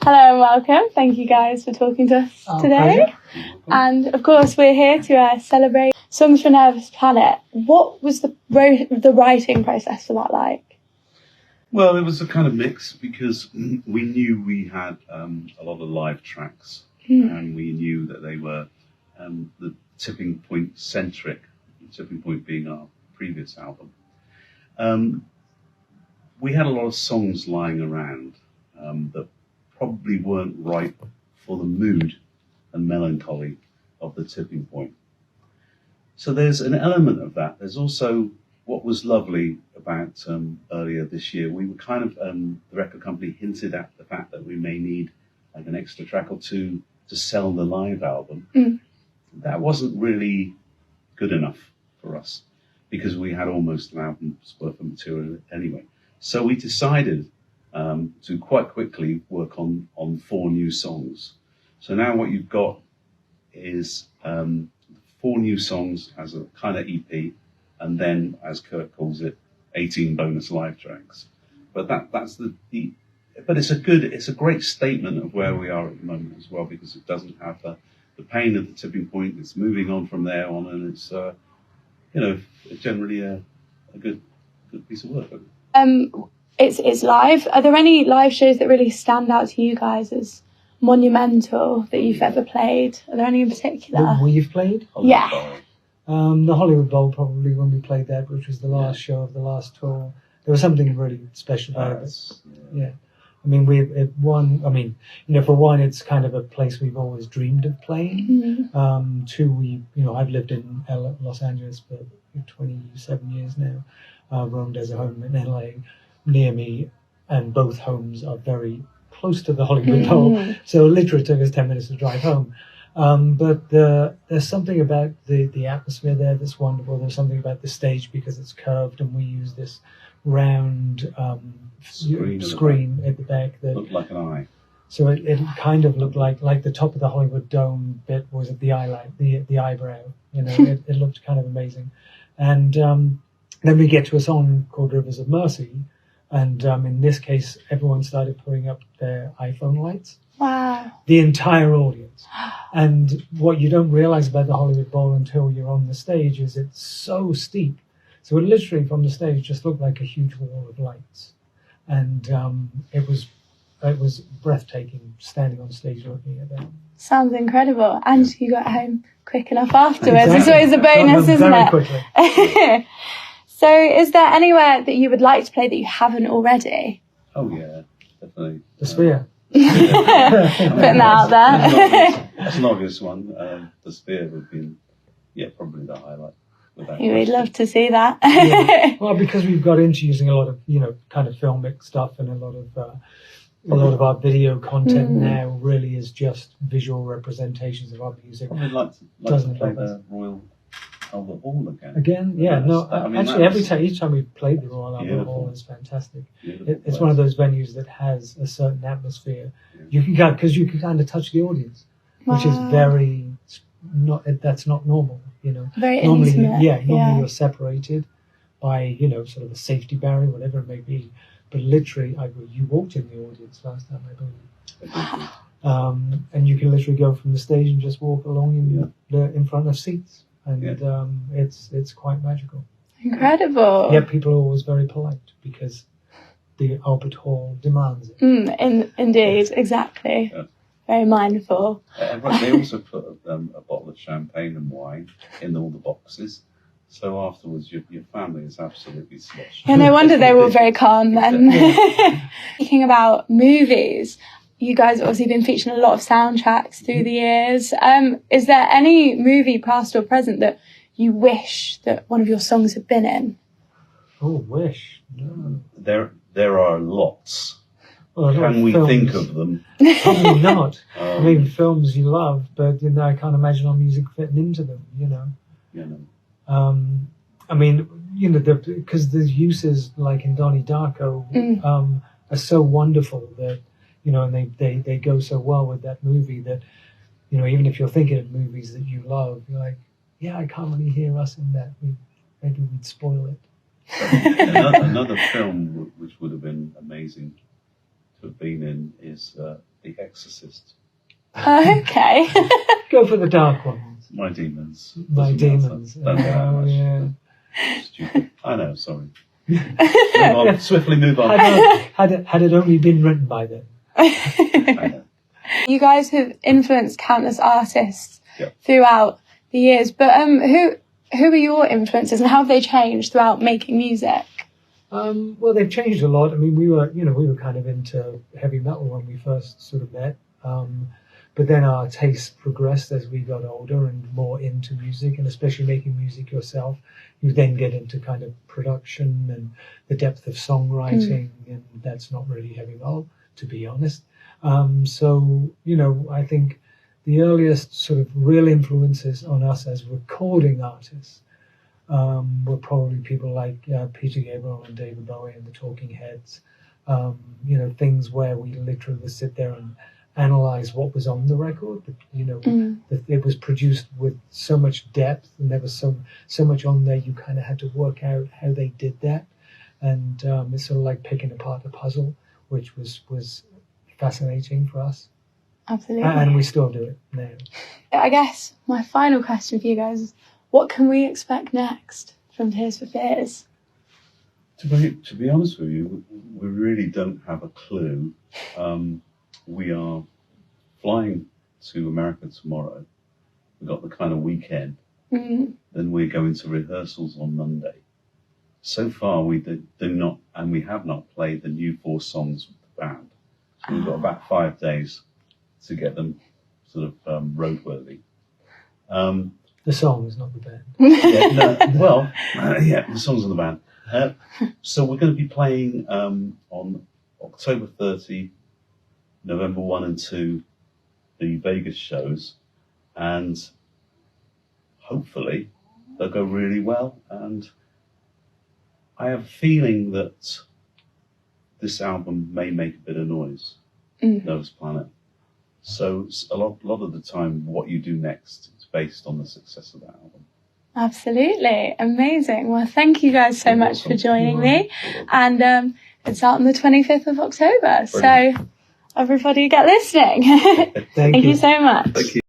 Hello and welcome. Thank you guys for talking to us today. And of course, we're here to celebrate Songs for a Nervous Planet. What was the writing process for that like? Well, it was a kind of mix because we knew we had a lot of live tracks and we knew that they were the Tipping Point centric, Tipping Point being our previous album. We had a lot of songs lying around that probably weren't right for the mood and melancholy of the Tipping Point. So there's an element of that. There's also what was lovely about earlier this year. We were kind of, the record company hinted at the fact that we may need like an extra track or two to sell the live album. That wasn't really good enough for us because we had almost an album's worth of material anyway. So we decided to quite quickly work on 4 new songs. So now what you've got is 4 new songs as a kind of EP, and then, as Curt calls it, 18 bonus live tracks. But that's the but it's a great statement of where we are at the moment as well, because it doesn't have the pain of the Tipping Point. It's moving on from there on, and it's generally a good piece of work. It's live. Are there any live shows that really stand out to you guys as monumental that you've ever played? Are there any in particular? That we've played? Yeah. The Hollywood Bowl, probably, when we played that, which was the last show of the last tour. There was something really special about it. Yeah. I mean, for one, it's kind of a place we've always dreamed of playing. 2, I've lived in Los Angeles for 27 years now. Roland has a home in LA near me, and both homes are very close to the Hollywood Bowl. So literally it took us 10 minutes to drive home. But there's something about the atmosphere there that's wonderful. There's something about the stage because it's curved, and we use this round screen at the back that looked like an eye. So it kind of looked like the top of the Hollywood Dome bit was at the eyebrow. It looked kind of amazing. And then we get to a song called Rivers of Mercy, and in this case, everyone started putting up their iPhone lights. Wow. The entire audience. And what you don't realize about the Hollywood Bowl until you're on the stage is it's so steep. So it literally from the stage just looked like a huge wall of lights. And it was breathtaking standing on stage looking at that. Sounds incredible. And you got home quick enough afterwards. Exactly. It's always a bonus, isn't it? Very quickly. So is there anywhere that you would like to play that you haven't already? Oh yeah, definitely. The Sphere. Putting that out there. That's an obvious one. The Sphere would be, probably the highlight. We'd love to see that. Yeah. Well, because we've got into using a lot of, kind of filmic stuff, and a lot of our video content now really is just visual representations of our music. I'd like to play the Royal Albert Hall again. Again, yeah. Each time we played the Royal Albert Hall, it's fantastic. It's one of those venues that has a certain atmosphere. You can kind of touch the audience, which is that's not normal. Very normally, intimate. Normally you're separated by sort of a safety barrier, whatever it may be. But literally, you walked in the audience last time, I believe, and you can literally go from the stage and just walk along in front of seats. And it's quite magical. Incredible. Yeah, people are always very polite because the Albert Hall demands it. Indeed, exactly. Yeah. Very mindful. They also put a bottle of champagne and wine in all the boxes. So afterwards, your family is absolutely sloshed. Yeah, no wonder they were very calm then. Speaking about movies, you guys have obviously been featured in a lot of soundtracks through the years. Is there any movie, past or present, that you wish that one of your songs had been in? Oh, wish? No. There are lots. Well, can we think of them? Probably not. I mean, films you love, but I can't imagine our music fitting into them. I mean, because the uses like in Donnie Darko are so wonderful that. And they go so well with that movie that, even if you're thinking of movies that you love, you're like, yeah, I can't really hear us in that. Maybe we'd spoil it. Another film which would have been amazing to have been in is The Exorcist. Okay. Go for the dark ones. My demons. My Doesn't demons. matter. Don't get that Oh, much. yeah. Stupid. I know, sorry. Move on. Swiftly move on. Had it only been written by then. I know. You guys have influenced countless artists Yep. throughout the years, but who are your influences and how have they changed throughout making music? Well, they've changed a lot. I mean, we were kind of into heavy metal when we first sort of met. But then our tastes progressed as we got older and more into music, and especially making music yourself. You then get into kind of production and the depth of songwriting, and that's not really heavy metal, to be honest. So, I think the earliest sort of real influences on us as recording artists were probably people like Peter Gabriel and David Bowie and the Talking Heads. Things where we literally would sit there and analyze what was on the record. It was produced with so much depth, and there was so much on there. You kind of had to work out how they did that, and it's sort of like picking apart a puzzle, which was fascinating for us. Absolutely. And we still do it now. I guess my final question for you guys is, what can we expect next from Tears for Fears? To be honest with you, we really don't have a clue. We are flying to America tomorrow. We've got the kind of weekend. Then we're going to rehearsals on Monday. So far, we do not, and we have not played the new 4 songs with the band. So we've got about 5 days to get them sort of roadworthy. The songs, not the band. The songs of the band. So we're going to be playing on October 30, November 1 and 2, the Vegas shows, and hopefully they'll go really well. And I have a feeling that this album may make a bit of noise, Nervous Planet. So a lot of the time, what you do next is based on the success of that album. Absolutely. Amazing. Well, thank you guys so much for joining me. And it's out on the 25th of October. Brilliant. So everybody get listening. Thank you so much. Thank you.